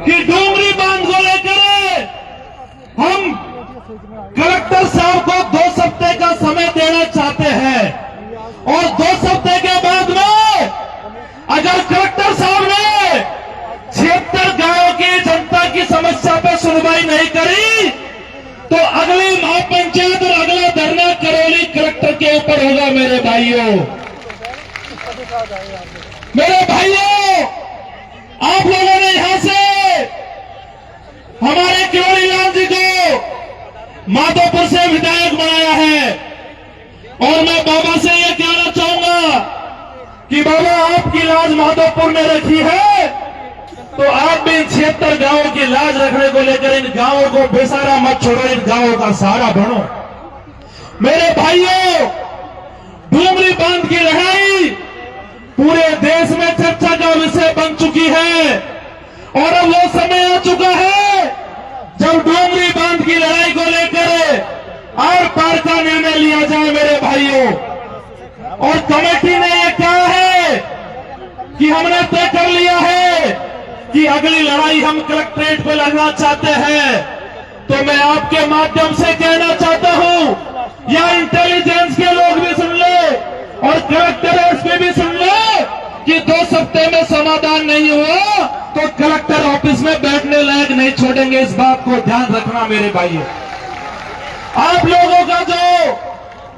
कि डोंगरी बांध को लेकर हम कलेक्टर साहब को 2 हफ्ते का समय देना चाहते हैं और 2 हफ्ते के बाद में अगर कलेक्टर साहब ने 76 गांवों की जनता की समस्या पर सुनवाई नहीं करी तो अगली महापंचायत और अगला धरना करौली कलेक्टर के ऊपर होगा। मेरे भाइयों, आप लोगों ने यहां से हमारे किरोड़ी लाल जी को माधोपुर से विधायक बनाया है और मैं बाबा से ये कहना चाहूंगा कि बाबा आपकी लाज माधोपुर में रखी है तो आप भी इन 76 गांवों की लाज रखने को लेकर इन गांवों को बेसहारा मत छोड़ो, इन गांवों का सहारा बनो। मेरे भाइयों, डोंगरी बांध की लड़ाई पूरे देश में चर्चा का विषय बन चुकी है और अब वो समय आ चुका है जब डोंगरी बांध की लड़ाई को लेकर आर पार का निर्णय लिया जाए। मेरे भाइयों, और कमेटी ने यह कहा है कि हमने तय कर लिया है कि अगली लड़ाई हम कलेक्ट्रेट पे लड़ना चाहते हैं। तो मैं आपके माध्यम से कहना चाहता हूं, या इंटेलिजेंस के लोग भी सुन ले और कलेक्टरेट पे भी सुन ले कि 2 हफ्ते में समाधान नहीं हुआ तो कलेक्टर ऑफिस में बैठने लायक नहीं छोड़ेंगे। इस बात को ध्यान रखना मेरे भाइयों। आप लोगों का जो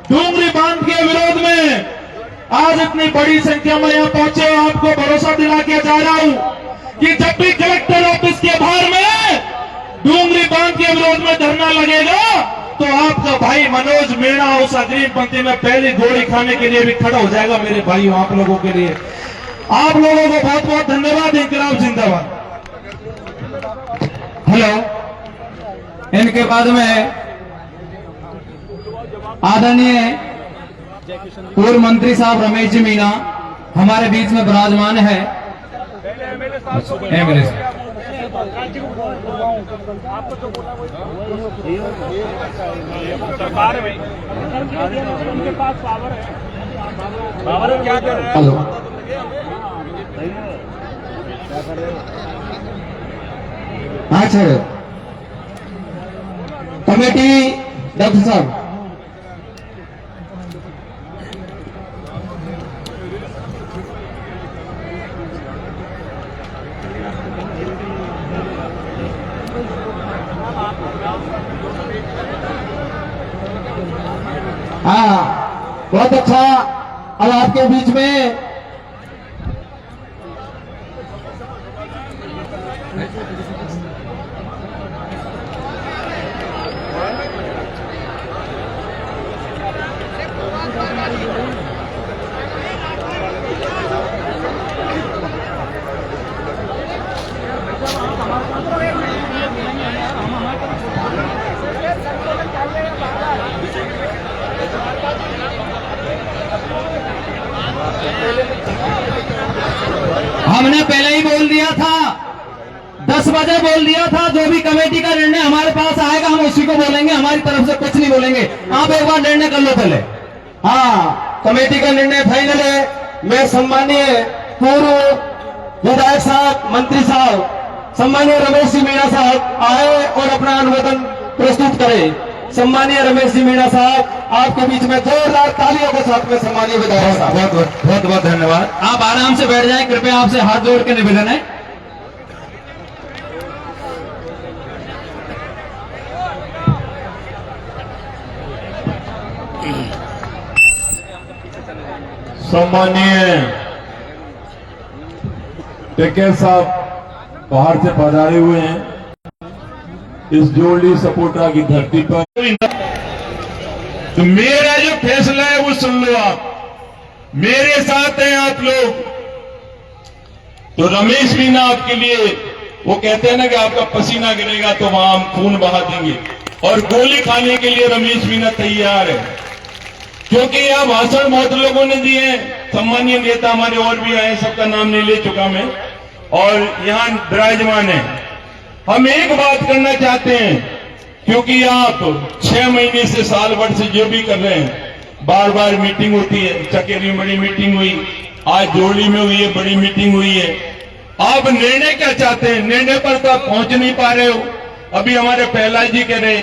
डोंगरी बांध के विरोध में आज इतनी बड़ी संख्या में यहां पहुंचे, आपको भरोसा दिला के जा रहा हूं कि जब भी कलेक्टर ऑफिस के बाहर में डोंगरी बांध के विरोध में धरना लगेगा तो आपका भाई मनोज मीणा उस अग्रिम पंक्ति में पहली गोली खाने के लिए भी खड़ा हो जाएगा। मेरे भाइयों, आप लोगों के लिए, आप लोगों को बहुत बहुत धन्यवाद। इंकलाब जिंदाबाद। हेलो, इनके बाद में आदरणीय पूर्व मंत्री साहब रमेश जी मीणा हमारे बीच में विराजमान है। एमएलए सरकार में उनके पास पावर है। क्या कर रहे हैं? हेलो, अच्छा कमेटी डॉक्टर साहब, हाँ बहुत अच्छा। अब आपके बीच में हमने पहले ही बोल दिया था, 10 बजे बोल दिया था, जो भी कमेटी का निर्णय हमारे पास आएगा हम उसी को बोलेंगे, हमारी तरफ से कुछ नहीं बोलेंगे। आप एक बार निर्णय कर लो पहले। हाँ, कमेटी का निर्णय फाइनल है। मैं सम्मानीय पूर्व विधायक साहब, मंत्री साहब, सम्मानीय रमेश जी मीणा साहब आए और अपना अनुमोदन प्रस्तुत करें। सम्मानीय रमेश जी मीणा साहब, आपके बीच में जोरदार तालियों के साथ में सम्मानीय विधायक साहब। बहुत बहुत धन्यवाद। आप आराम से बैठ जाएं, कृपया आपसे हाथ जोड़ के निवेदन है। सम्मानीय टेके साहब बाहर से पधारे हुए हैं इस जोड़ी सपोर्टा की धरती पर। तो मेरा जो फैसला है वो सुन लो आप, मेरे साथ हैं आप लोग। तो रमेश मीणा आपके लिए, वो कहते हैं ना कि आपका पसीना गिरेगा तो वहां हम खून बहा देंगे, और गोली खाने के लिए रमेश मीणा तैयार है, क्योंकि यहां भाषण बहुत लोगों ने दिए हैं। सम्मानीय नेता हमारे और भी आए, सबका नाम नहीं ले चुका मैं, और यहां विराजमान है। हम एक बात करना चाहते हैं, क्योंकि आप 6 महीने से साल भर से जो भी कर रहे हैं, बार बार मीटिंग होती है। चकेरी में बड़ी मीटिंग हुई, आज जोड़ी में हुई है, बड़ी मीटिंग हुई है। आप निर्णय क्या चाहते हैं? निर्णय पर तो आप पहुंच नहीं पा रहे हो। अभी हमारे पहला जी कह रहे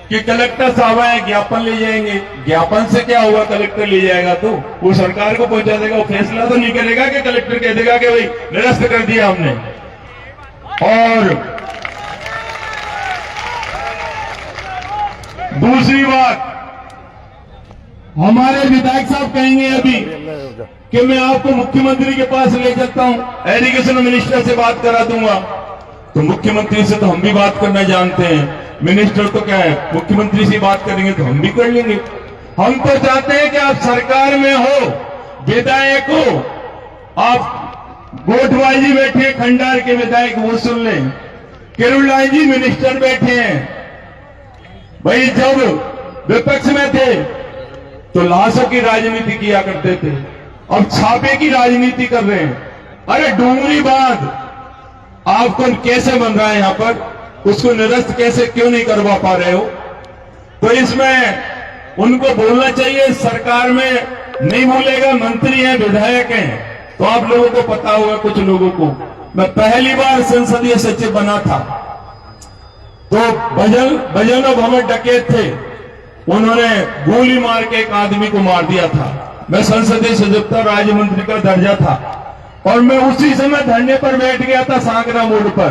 कि कलेक्टर साहब आए ज्ञापन ले जाएंगे। ज्ञापन से क्या होगा? कलेक्टर ले जाएगा तो वो सरकार को पहुंचा देगा, वो फैसला तो नहीं करेगा कि कलेक्टर कह देगा कि भाई निरस्त कर दिया हमने। और दूसरी बात, हमारे विधायक साहब कहेंगे अभी कि मैं आपको मुख्यमंत्री के पास ले जाता हूं, एजुकेशन मिनिस्टर से बात करा दूंगा। तो मुख्यमंत्री से तो हम भी बात करना जानते हैं, मिनिस्टर तो क्या है, मुख्यमंत्री से बात करेंगे तो हम भी कर लेंगे। हम तो चाहते हैं कि आप सरकार में हो, विधायक हो, आप गोठवाल जी बैठे हैं, खंडार के विधायक, वो सुन लें, किरोड़लाल जी मिनिस्टर बैठे हैं। भाई जब विपक्ष में थे तो लाशों की राजनीति किया करते थे, अब छापे की राजनीति कर रहे हैं। अरे डूंगरी बांध आपको कैसे बन रहा है यहां पर, उसको निरस्त कैसे क्यों नहीं करवा पा रहे हो? तो इसमें उनको बोलना चाहिए, सरकार में नहीं बोलेगा, मंत्री हैं, विधायक हैं, तो आप लोगों को पता होगा, कुछ लोगों को। मैं पहली बार संसदीय सचिव बना था तो भजन और भवन डकैत थे, उन्होंने गोली मार के एक आदमी को मार दिया था। मैं संसदीय सचिव था, राज्य मंत्री का दर्जा था, और मैं उसी समय धरने पर बैठ गया था सांकरा मोड़ पर।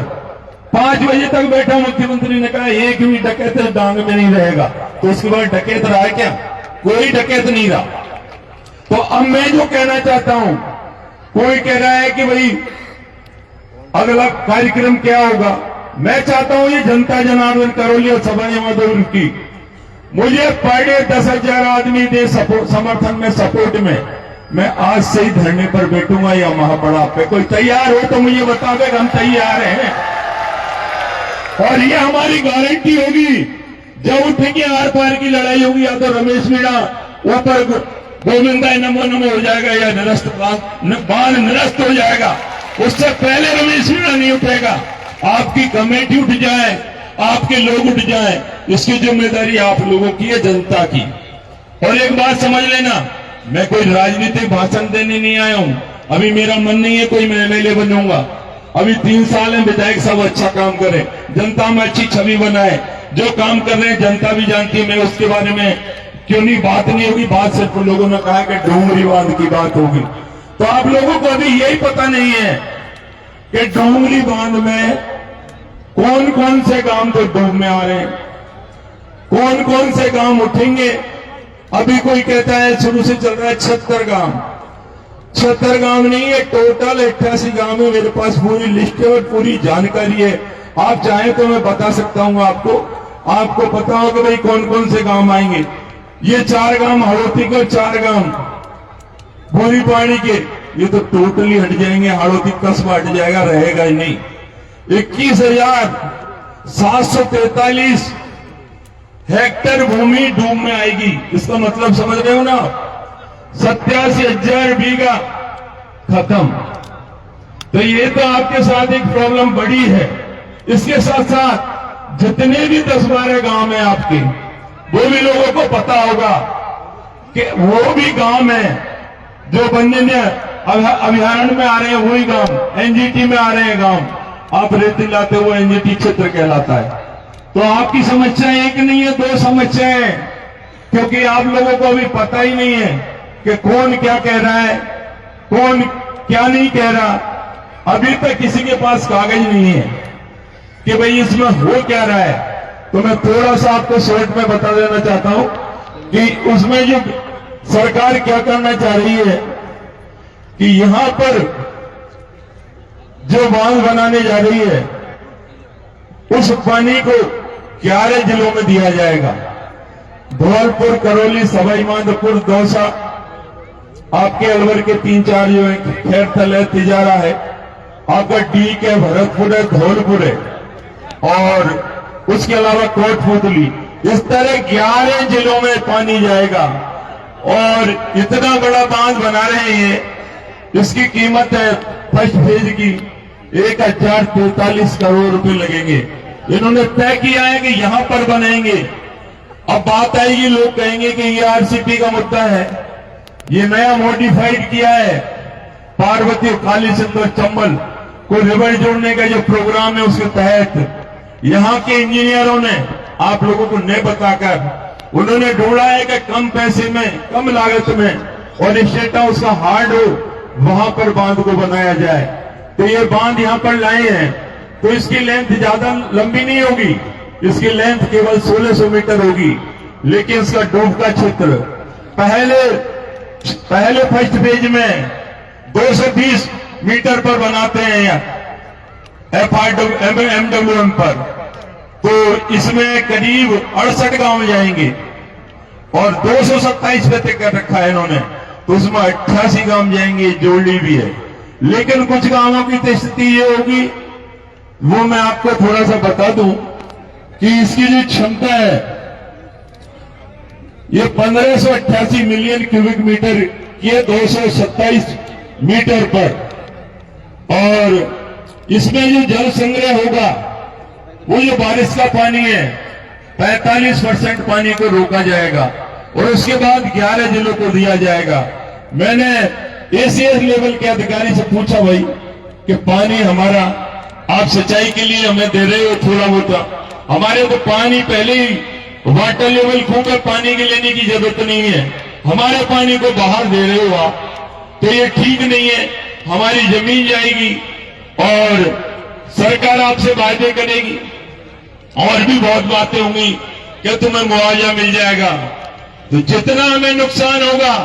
5 बजे तक बैठा, मुख्यमंत्री ने कहा एक भी डकैत डांग में नहीं रहेगा। तो उसके बाद डकैत रहा है क्या? कोई डकैत नहीं रहा। तो अब मैं जो कहना चाहता हूं, कोई कह रहा है कि भाई अगला कार्यक्रम क्या होगा। मैं चाहता हूं ये जनता जनार्दन करौली और सभा माधोपुर की मुझे पर डे 10,000 आदमी दे समर्थन में, सपोर्ट में, मैं आज से ही धरने पर बैठूंगा या महापड़ाव पे। कोई तैयार हो तो मुझे बतावे, हम तैयार हैं। और ये हमारी गारंटी होगी, जब उठेंगे आर पार की लड़ाई होगी, या तो रमेश मीणा ऊपर गोविंदा नमो नमो हो जाएगा, या निरस्त बाण निरस्त हो जाएगा। उससे पहले रमेश मीणा नहीं उठेगा। आपकी कमेटी उठ जाए, आपके लोग उठ जाए, इसकी जिम्मेदारी आप लोगों की है, जनता की। और एक बात समझ लेना, मैं कोई राजनीतिक भाषण देने नहीं आया हूं। अभी मेरा मन नहीं है कोई मैं एमएलए बनूंगा। अभी 3 साल है, विधायक सब अच्छा काम करें, जनता में अच्छी छवि बनाए। जो काम कर रहे हैं जनता भी जानती है, मैं उसके बारे में क्यों नहीं बात नहीं होगी। बात सिर्फ लोगों ने कहा कि डोंगरी बांध की बात होगी। तो आप लोगों को अभी यही पता नहीं है कि डोंगरी बांध में कौन कौन से गांव तो डूब में आ रहे हैं, कौन कौन से गांव उठेंगे। अभी कोई कहता है शुरू से चल रहा है 76 गांव, 76 गांव नहीं है, टोटल 88 गांव है। मेरे पास पूरी लिस्ट है और पूरी जानकारी है। आप चाहें तो मैं बता सकता हूं आपको पता होगा भाई कौन कौन से गांव आएंगे। ये 4 गांव हाड़ौती के, 4 गांव भूरी पानी के, ये तो टोटली हट जाएंगे। हाड़ौती कस्बा हट जाएगा, रहेगा ही नहीं। 21,743 हेक्टेयर भूमि डूब में आएगी। इसका मतलब समझ रहे हो ना, 87,000 बीघा खत्म। तो ये तो आपके साथ एक प्रॉब्लम बड़ी है। इसके साथ साथ जितने भी 10-12 गांव हैं आपके, वो भी लोगों को पता होगा कि वो भी गांव है जो वन्य अभयारण्य में आ रहे हैं, वही गांव एनजीटी में आ रहे हैं गांव। आप रेती लाते हुए एनजीटी क्षेत्र कहलाता है। तो आपकी समस्या एक नहीं है, 2 समस्याएं हैं, क्योंकि आप लोगों को अभी पता ही नहीं है कि कौन क्या कह रहा है, कौन क्या नहीं कह रहा। अभी तक किसी के पास कागज नहीं है कि भाई इसमें हो क्या रहा है। तो मैं थोड़ा सा आपको शॉर्ट में बता देना चाहता हूं कि उसमें जो सरकार क्या करना चाह रही है कि यहां पर जो बांध बनाने जा रही है, उस पानी को 11 जिलों में दिया जाएगा। धौलपुर, करौली, सवाई माधोपुर, दौसा, आपके अलवर के 3-4 जो है, खैरथल है, तिजारा है, आपका डीक है, भरतपुर है, धौलपुर है, और उसके अलावा कोटपुतली। इस तरह 11 जिलों में पानी जाएगा। और इतना बड़ा बांध बना रहे हैं, इसकी कीमत है फर्स्ट फेज की 1043 करोड़ रुपए लगेंगे। इन्होंने तय किया है कि यहां पर बनेंगे। अब बात आएगी, लोग कहेंगे कि ये आरसीपी का मुद्दा है, ये नया मॉडिफाइड किया है, पार्वती, काली सिंध और चंबल, को रिवर जोड़ने का जो प्रोग्राम है उसके तहत यहाँ के इंजीनियरों ने आप लोगों को नहीं बताकर उन्होंने ढूंढा है कि कम पैसे में, कम लागत में और स्टेट हाउस का हार्ड हो वहां पर बांध को बनाया जाए। तो ये बांध यहाँ पर लाए हैं, तो इसकी लेंथ ज्यादा लंबी नहीं होगी, इसकी लेंथ केवल 1600 मीटर होगी, लेकिन इसका डूब का क्षेत्र पहले फर्स्ट फेज में 220 मीटर पर बनाते हैं MWM पर, तो इसमें करीब 68 गांव जाएंगे और 227 पे तय कर रखा है इन्होंने, तो उसमें 88 गांव जाएंगे, जोड़ली भी है। लेकिन कुछ गांवों की स्थिति ये होगी, वो मैं आपको थोड़ा सा बता दूं कि इसकी जो क्षमता है ये 1588 मिलियन क्यूबिक मीटर की है 227 मीटर पर, और इसमें जो जल संग्रह होगा वो जो बारिश का पानी है 45% पानी को रोका जाएगा और उसके बाद 11 जिलों को दिया जाएगा। मैंने एसीएस लेवल के अधिकारी से पूछा भाई कि पानी हमारा आप सिंचाई के लिए हमें दे रहे हो थोड़ा बहुत, हमारे तो पानी पहले ही वाटर लेवल खूब पानी के लेने की जरूरत नहीं है, हमारे पानी को बाहर दे रहे हो आप, तो ये ठीक नहीं है, हमारी जमीन जाएगी और सरकार आपसे वायदे करेगी और भी बहुत बातें होंगी कि तुम्हें मुआवजा मिल जाएगा। तो जितना हमें नुकसान होगा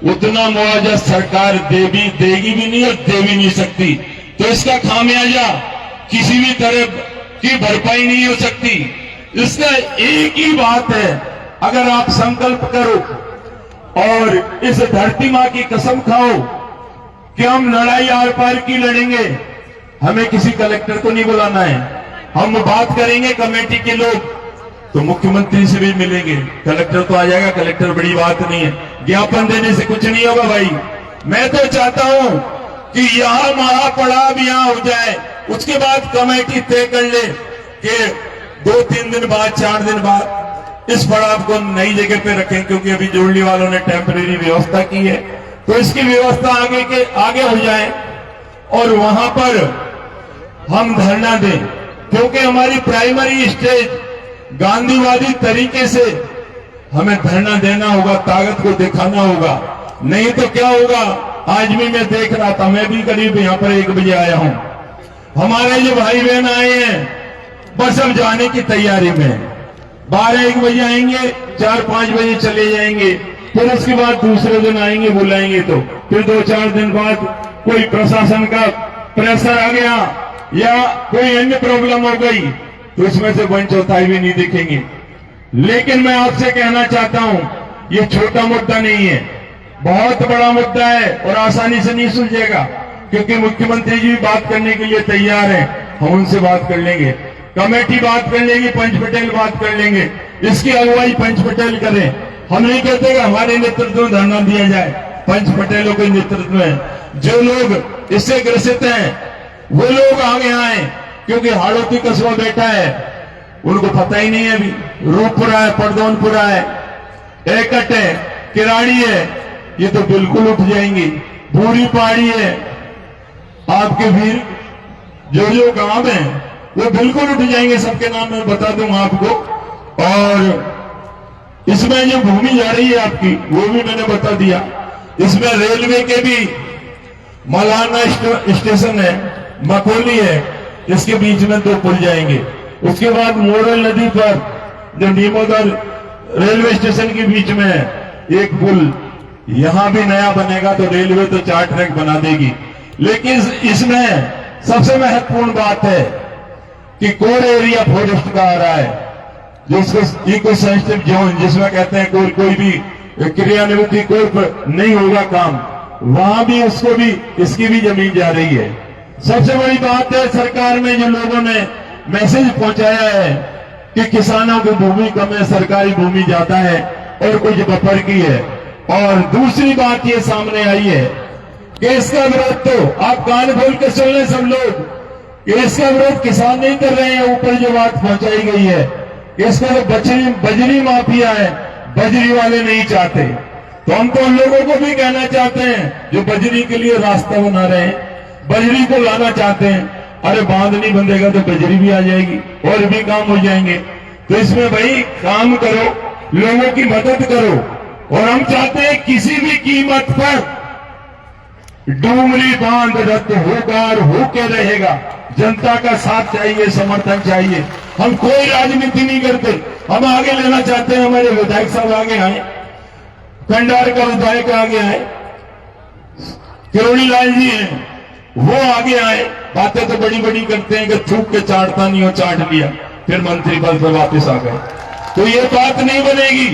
उतना मुआवजा सरकार देगी भी नहीं और दे भी नहीं सकती, तो इसका खामियाजा किसी भी तरह की भरपाई नहीं हो सकती। इसका एक ही बात है, अगर आप संकल्प करो और इस धरती मां की कसम खाओ कि हम लड़ाई आर पार की लड़ेंगे, हमें किसी कलेक्टर को नहीं बुलाना है, हम बात करेंगे कमेटी के लोग तो मुख्यमंत्री से भी मिलेंगे, कलेक्टर तो आ जाएगा, कलेक्टर बड़ी बात नहीं है, ज्ञापन देने से कुछ नहीं होगा भाई। मैं तो चाहता हूं कि यहां महापड़ाव यहां हो जाए, उसके बाद कमेटी तय कर ले कि 2-3 दिन बाद 4 दिन बाद इस पड़ाव को नई जगह पे रखें, क्योंकि अभी जोड़ली वालों ने टेम्परेरी व्यवस्था की है, तो इसकी व्यवस्था आगे हो जाए और वहां पर हम धरना दें, क्योंकि हमारी प्राइमरी स्टेज गांधीवादी तरीके से हमें धरना देना होगा, ताकत को दिखाना होगा, नहीं तो क्या होगा। आज भी मैं देख रहा था, मैं भी करीब यहां पर 1 बजे आया हूं, हमारे जो भाई बहन आए हैं बस अब जाने की तैयारी में, 12-1 बजे आएंगे, 4-5 बजे चले जाएंगे, फिर उसके बाद दूसरे दिन आएंगे बुलाएंगे, तो फिर 2-4 दिन बाद कोई प्रशासन का प्रेशर आ गया या कोई अन्य प्रॉब्लम हो गई तो इसमें से 1/4 भी नहीं दिखेंगे। लेकिन मैं आपसे कहना चाहता हूं, ये छोटा मुद्दा नहीं है, बहुत बड़ा मुद्दा है और आसानी से नहीं सुलझेगा, क्योंकि मुख्यमंत्री जी भी बात करने के लिए तैयार हैं, हम उनसे बात कर लेंगे, कमेटी बात कर लेंगे, पंच पटेल बात कर लेंगे, इसकी अगुवाई पंच पटेल करें। हम नहीं कहते कि हमारे नेतृत्व में धरना दिया जाए, पंच पटेलों के नेतृत्व में जो लोग इससे ग्रसित हैं वो लोग आगे आए, क्योंकि हाड़ौती कस्बा बैठा है, उनको पता ही नहीं है, अभी रूपपुरा है, परदौनपुरा है, एकट है, किराड़ी है, ये तो बिल्कुल उठ जाएंगी, भूरी पहाड़ी है, आपके वीर जो गांव है वो बिल्कुल उठ जाएंगे, सबके नाम मैं बता दूंगा आपको। और इसमें जो भूमि जा रही है आपकी वो भी मैंने बता दिया, इसमें रेलवे के भी मलाना स्टेशन है, मकोली है, इसके बीच में 2 पुल जाएंगे, उसके बाद मोरल नदी पर जो नीमोदर रेलवे स्टेशन के बीच में है एक पुल, यहां भी नया बनेगा, तो रेलवे तो 4 ट्रैक बना देगी। लेकिन इसमें सबसे महत्वपूर्ण बात है कि कोर एरिया फॉरेस्ट का आ रहा है, जिसको इको सेंसिटिव जोन जिसमें कहते हैं कोई भी क्रियान्विति कोई नहीं होगा काम, वहां भी उसको भी इसकी भी जमीन जा रही है। सबसे बड़ी बात है, सरकार में जो लोगों ने मैसेज पहुंचाया है कि किसानों की भूमि कम है, सरकारी भूमि ज्यादा है और कुछ बफर की है। और दूसरी बात ये सामने आई है कि इसका विरोध, तो आप कान खोल के सुन लें सब लोग, कि इसका विरोध किसान नहीं कर रहे हैं, ऊपर जो बात पहुंचाई गई है इसका तो बजरी माफिया है, बजरी वाले नहीं चाहते। तो हम तो उन लोगों को भी कहना चाहते हैं जो बजरी के लिए रास्ता बना रहे हैं, बजरी को लाना चाहते हैं। अरे बांध नहीं बंधेगा तो बजरी भी आ जाएगी और भी काम हो जाएंगे। तो इसमें भाई काम करो, लोगों की मदद करो। और हम चाहते हैं किसी भी कीमत पर डूमरी बांध रद्द होगा और होके रहेगा। जनता का साथ चाहिए, समर्थन चाहिए। हम कोई राजनीति नहीं करते, हम आगे लेना चाहते हैं। हमारे विधायक साहब आगे आए, कंडार का विधायक आगे आए, किरोड़ी लाल जी हैं, वो आगे आए। बातें तो बड़ी बड़ी करते हैं कि थूक के चाटता नहीं हो, चाट लिया फिर मंत्री पद पर वापस आ गए। तो ये बात नहीं बनेगी।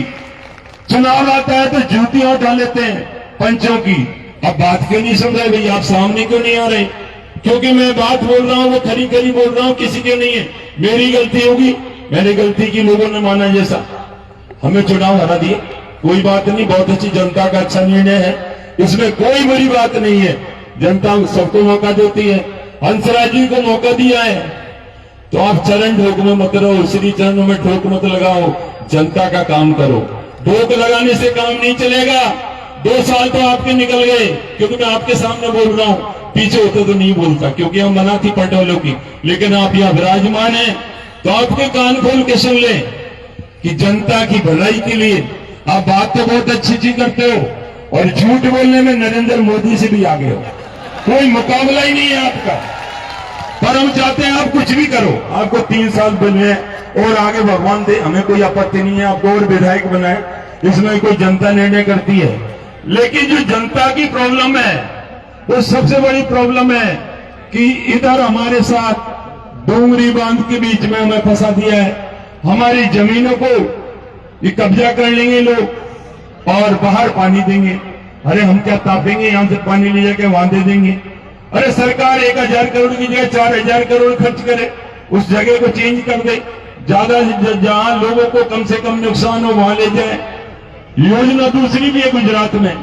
चुनाव आता है तो जूतियां उठा लेते हैं पंचों की। अब बात क्यों नहीं समझ रहे भाई, आप सामने क्यों नहीं आ रहे? क्योंकि मैं बात बोल रहा हूं वो खरी खरी बोल रहा हूं, किसी की नहीं है। मेरी गलती होगी, मैंने गलती की, लोगों ने माना जैसा, हमें चुनाव हरा दिए, कोई बात नहीं। बहुत अच्छी जनता का अच्छा निर्णय है, इसमें कोई बुरी बात नहीं है। जनता सबको मौका देती है, हंसराज जी को मौका दिया है। तो आप चरण ठोक में मत रहो, श्री चरणों में ठोक मत लगाओ, जनता का काम करो। ठोक लगाने से काम नहीं चलेगा। 2 साल तो आपके निकल गए, क्योंकि मैं आपके सामने बोल रहा हूं, पीछे होते तो नहीं बोलता, क्योंकि हम मना थी पटोलों की। लेकिन आप यहाँ विराजमान हैं तो आपके कान खोल के सुन ले कि जनता की भलाई के लिए आप बात तो बहुत अच्छी चीज करते हो, और झूठ बोलने में नरेंद्र मोदी से भी आगे हो, कोई मुकाबला ही नहीं है आपका। पर हम चाहते हैं आप कुछ भी करो, आपको 3 साल बने और आगे भगवान दे, हमें कोई आपत्ति नहीं है, आपको और विधायक बनाए, इसमें कोई जनता निर्णय करती है। लेकिन जो जनता की प्रॉब्लम है वो सबसे बड़ी प्रॉब्लम है कि इधर हमारे साथ डोंगरी बांध के बीच में हमें फंसा दिया है। हमारी जमीनों को ये कब्जा कर लेंगे लोग और बाहर पानी देंगे। अरे हम क्या तापेंगे, यहां से पानी ले जाके वहां दे देंगे। अरे सरकार 1000 करोड़ की जगह 4000 करोड़ खर्च करे, उस जगह को चेंज कर दे, ज्यादा जहां लोगों को कम से कम नुकसान हो वहां ले जाए। योजना दूसरी भी है गुजरात में,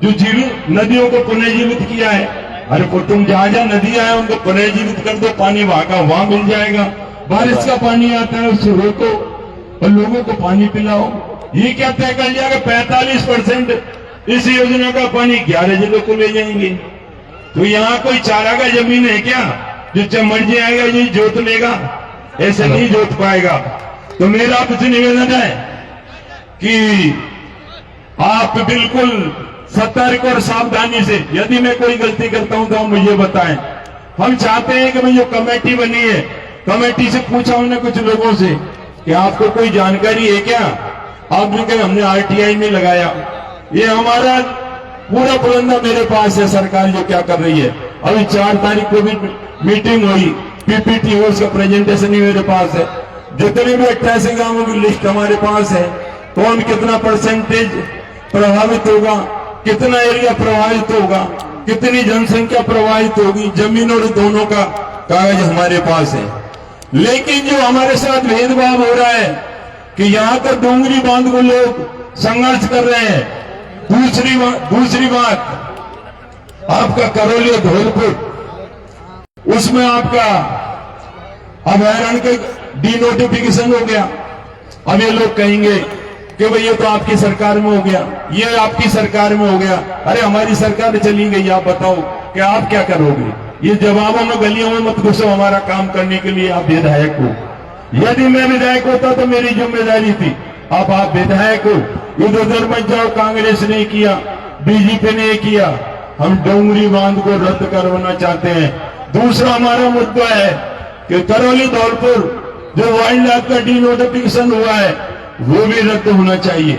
जो जीवित नदियों को पुनर्जीवित किया है। अरे तुम जहां जहां नदियां हैं उनको पुनर्जीवित कर दो, पानी वहां का वहां मिल जाएगा। बारिश का पानी आता है उससे रोको और लोगों को पानी पिलाओ। ये क्या तय कर जाएगा, 45% इस योजना का पानी 11 जिलों को ले जाएंगे। तो यहाँ कोई चारा का जमीन है क्या जो चमड़ जाएगा ये जोत लेगा? ऐसे नहीं जोत पाएगा। तो मेरा आपसे निवेदन है कि आप बिल्कुल सतर्क और सावधानी से, यदि मैं कोई गलती करता हूं तो आप मुझे बताएं। हम चाहते हैं कि जो कमेटी बनी है, कमेटी से पूछा हमने कुछ लोगों से कि आपको कोई जानकारी है क्या? आपने कहा हमने आरटीआई में लगाया। ये हमारा पूरा पुरंदा मेरे पास है, सरकार जो क्या कर रही है। अभी 4 तारीख को भी मीटिंग हुई, पीपीटी हो, उसका प्रेजेंटेशन ही मेरे पास है। जितने भी 88 गांवों की लिस्ट हमारे पास है, कौन कितना परसेंटेज प्रभावित होगा, कितना एरिया प्रभावित होगा, कितनी जनसंख्या प्रभावित होगी, जमीन और दोनों का कागज हमारे पास है। लेकिन जो हमारे साथ भेदभाव हो रहा है कि यहाँ का डोंगरी बांध को लोग संघर्ष कर रहे हैं। दूसरी बात, आपका करौली धौलपुर, उसमें आपका अभयारण्य का डिनोटिफिकेशन हो गया। अब ये लोग कहेंगे कि भाई ये तो आपकी सरकार में हो गया, ये आपकी सरकार में हो गया। अरे हमारी सरकार चली गई, आप बताओ कि आप क्या करोगे? ये जवाबों में गलियों में मत घुसो, हमारा काम करने के लिए आप विधायक हो। यदि मैं विधायक होता तो मेरी जिम्मेदारी थी। अब आप विधायक हो, इधर उधर मत जाओ, कांग्रेस ने किया, बीजेपी ने किया। हम डोंगरी बांध को रद्द करवाना चाहते हैं। दूसरा हमारा मुद्दा है कि करौली धौलपुर जो वाइल्ड लाइफ का डिनोटिफिकेशन हुआ है वो भी रद्द होना चाहिए।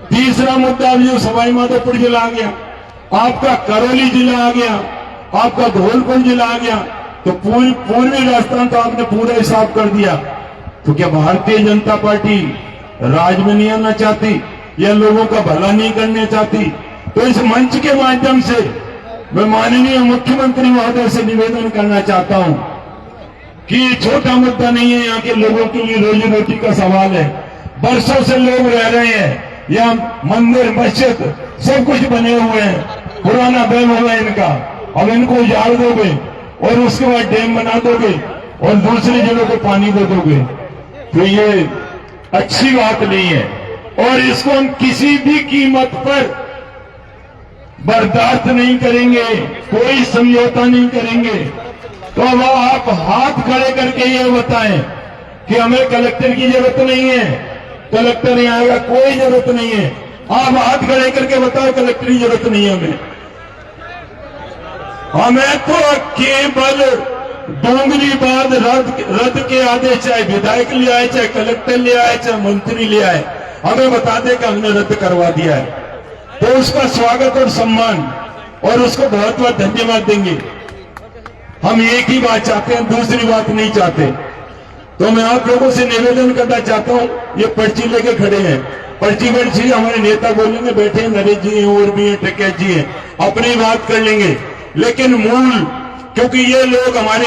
तीसरा मुद्दा जो सवाई माधोपुर जिला आ गया, आपका करौली जिला आ गया, आपका धौलपुर जिला आ गया, तो पूर्वी राजस्थान तो आपने पूरा हिसाब कर दिया। तो क्या भारतीय जनता पार्टी राज में नहीं आना चाहती या लोगों का भला नहीं करना चाहती? तो इस मंच के माध्यम से मैं माननीय मुख्यमंत्री महोदय से निवेदन करना चाहता हूं कि ये छोटा मुद्दा नहीं है, यहाँ के लोगों के लिए रोजी रोटी का सवाल है। बरसों से लोग रह रहे हैं, यहाँ मंदिर मस्जिद सब कुछ बने हुए हैं, पुराना वैभव है इनका। अब इनको उजाड़ दोगे और उसके बाद डैम बना दोगे और दूसरे जिलों को पानी दे दोगे, तो ये अच्छी बात नहीं है। और इसको हम किसी भी कीमत पर बर्दाश्त नहीं करेंगे, कोई समझौता नहीं करेंगे। तो अब आप हाथ खड़े करके ये बताएं कि हमें कलेक्टर की जरूरत नहीं है, कलेक्टर नहीं आएगा, कोई जरूरत नहीं है। आप हाथ खड़े करके बताओ कलेक्टर की जरूरत नहीं है हमें। हमें तो केवल डोंगरी बाद रद्द के आदेश, चाहे विधायक ले आए, चाहे कलेक्टर ले आए, चाहे मंत्री ले आए, हमें बता दे कि हमने रद्द करवा दिया है, तो उसका स्वागत और सम्मान और उसको बहुत बहुत धन्यवाद देंगे। हम एक ही बात चाहते हैं, दूसरी बात नहीं चाहते। तो मैं आप लोगों से निवेदन करना चाहता हूं, ये पर्ची लेके खड़े हैं, पर्ची हमारे नेता बोलेंगे, बैठे हैं नरेश जी हैं, और भी हैं, टिकैत जी हैं, अपनी बात कर लेंगे। लेकिन मूल, क्योंकि ये लोग हमारे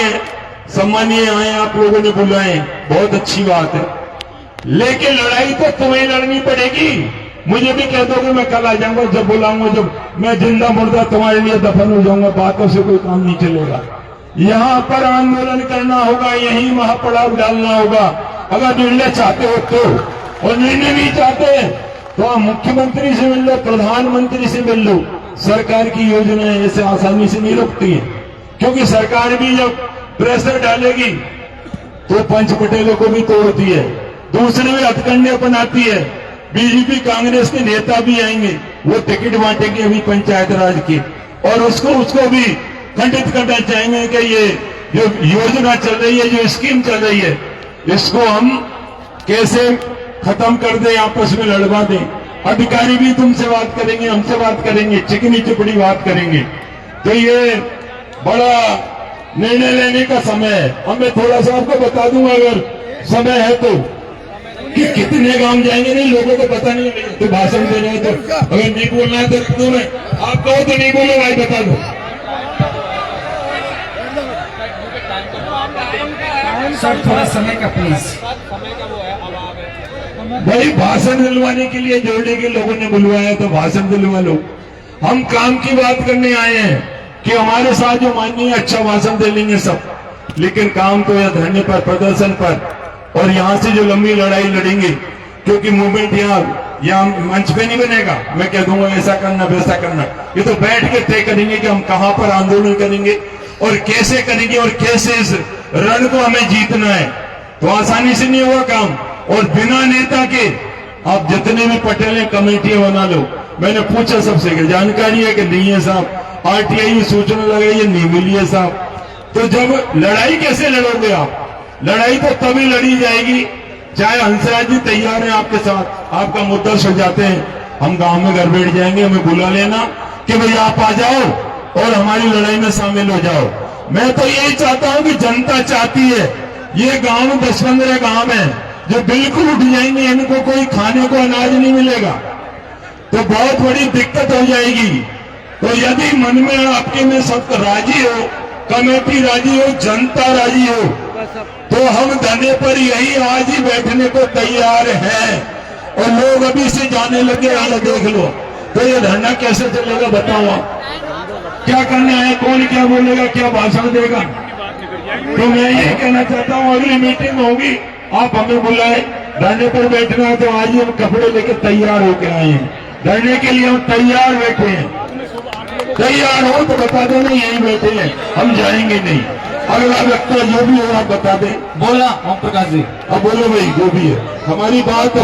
सम्मानीय आए, आप लोगों ने बुलाए, बहुत अच्छी बात है, लेकिन लड़ाई तो तुम्हें लड़नी पड़ेगी। मुझे भी कह दोगे मैं कल आ जाऊंगा, जब बुलाऊंगा, जब मैं जिंदा मुर्दा तुम्हारे लिए दफन हो जाऊंगा, बातों से कोई काम नहीं चलेगा। यहां पर आंदोलन करना होगा, यही महापड़ाव डालना होगा। अगर निर्णय चाहते हो तो, और निर्णय नहीं चाहते तो आप मुख्यमंत्री से मिल लो, प्रधानमंत्री से मिल लो। सरकार की योजनाएं ऐसे आसानी से नहीं रुकती है, क्योंकि सरकार भी जब प्रेशर डालेगी तो पंच पटेलों को भी तोड़ती है, दूसरे भी हथकंडे अपनाती है। बीजेपी कांग्रेस के नेता भी आएंगे, वो टिकट बांटेंगे अभी पंचायत राज की, और उसको भी खंडित करना चाहेंगे कि ये जो योजना चल रही है, जो स्कीम चल रही है, इसको हम कैसे खत्म कर दें, आपस में लड़वा दें। अधिकारी भी तुमसे बात करेंगे, हमसे बात करेंगे, चिकनी चुपड़ी बात करेंगे। तो ये बड़ा निर्णय लेने का समय है। अब मैं थोड़ा सा आपको बता दूंगा, अगर समय है तो, कि कितने गांव जाएंगे, नहीं लोगों को पता नहीं है, तो भाषण दे रहे हैं, तो अगर नहीं बोलना है तो रख दो, मैं आप कहो तो नहीं बोलो भाई, बता दो। सर थोड़ा समय का प्लीज। भाई भाषण दिलवाने के लिए जोड़ने के लोगों ने बुलवाया, तो भाषण दिलवा लो। हम काम की बात करने आए हैं कि हमारे साथ जो माननीय अच्छा भाषण दे लेंगे सब, लेकिन काम तो या धरने पर, प्रदर्शन पर, और यहां से जो लंबी लड़ाई लड़ेंगे, क्योंकि मूवमेंट यहाँ मंच पे नहीं बनेगा। मैं कह दूंगा ऐसा करना वैसा करना, ये तो बैठ के तय करेंगे कि हम कहां पर आंदोलन करेंगे और कैसे करेंगे और कैसे इस रण को हमें जीतना है। तो आसानी से नहीं होगा काम, और बिना नेता के आप जितने भी पटेल हैं कमेटियां बना लो। मैंने पूछा सबसे कि जानकारी है कि नहीं है साहब, आरटीआई में सूचना लगाई है, नहीं मिली है साहब। तो जब लड़ाई कैसे लड़ोगे आप? लड़ाई तो तभी लड़ी जाएगी, चाहे हंसराज जी तैयार हैं आपके साथ, आपका मुद्दा सुलझाते हैं, हम गांव में घर बैठ जाएंगे, हमें बुला लेना कि भाई आप आ जाओ और हमारी लड़ाई में शामिल हो जाओ। मैं तो यही चाहता हूं कि जनता चाहती है, ये गांव 10-15 गांव है जो बिल्कुल उठ जाएंगे, इनको कोई खाने को अनाज नहीं मिलेगा, तो बहुत बड़ी दिक्कत हो जाएगी। तो यदि मन में आपके में सब राजी हो, कमेटी राजी हो, जनता राजी हो, तो हम धरने पर यही आज ही बैठने को तैयार हैं। और लोग अभी से जाने लगे, आगे देख लो। तो ये धरना कैसे चलेगा बताओ आप? क्या करना है, कौन क्या बोलेगा, क्या भाषण देगा? तो मैं ये कहना चाहता हूँ, अगली मीटिंग होगी, आप हमें बुलाए, धरने पर बैठना है तो आज ही हम कपड़े लेकर तैयार होकर आए हैं, धरने के लिए हम तैयार बैठे हैं। तैयार हो तो बता देना, यही बैठे हैं, हम जाएंगे नहीं। अगला व्यक्ति जो भी हो आप बता दें। बोला ओम प्रकाश जी। अब बोलो भाई, जो भी है हमारी बात